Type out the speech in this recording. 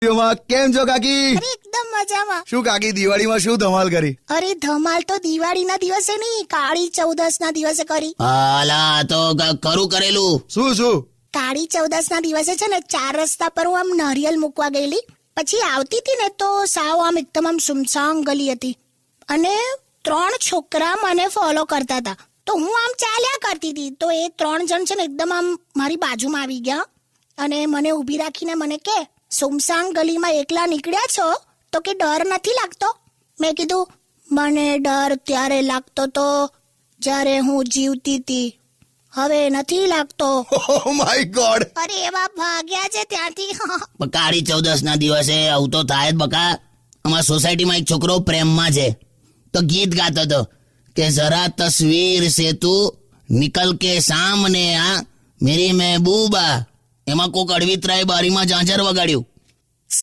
કેમ છો કાકી? અરે એકદમ મજામાં. શું કાકી દિવાળીમાં શું ધમાલ કરી? અરે ધમાલ તો દિવાળીના દિવસે નહીં, કાળી ચૌદસના દિવસે કરી. હાલા તો ખરું કરેલું. શું? કાળી ચૌદસના દિવસે છે ને 4 રસ્તા પર હું આમ નારિયેલ મૂકવા ગયેલી. પછી આવતી હતી ને તો સાવ આમ એકદમ આમ સુમસામ ગલી હતી અને 3 છોકરા મને ફોલો કરતા હતા. તો હું આમ ચાલ્યા કરતી હતી તો એ 3 જણ છે ને એકદમ આમ મારી બાજુમાં આવી ગયા અને મને ઊભી રાખીને મને કે, સુમસામ ગલીમાં એકલા નીકળ્યા છો તો કે ડર નથી લાગતો? મેં કીધું, મને ડર ત્યારે લાગતો તો જ્યારે હું જીવતી હતી, હવે નથી લાગતો. Oh my God. અરે એવા ભાગ્યા છે ત્યાંથી. પણ કાળી ચૌદસ ના દિવસે આવું તો થાય જ બકા. અમારા સોસાયટીમાં એક છોકરો પ્રેમમાં છે તો ગીત ગાતો હતો કે જરા તસવીર સે તું નિકલ કે સામને આ મેરી મહેબૂબા. એમાં કોક અડવિતરાય બારીમાં ઝાંઝર વગાડ્યું.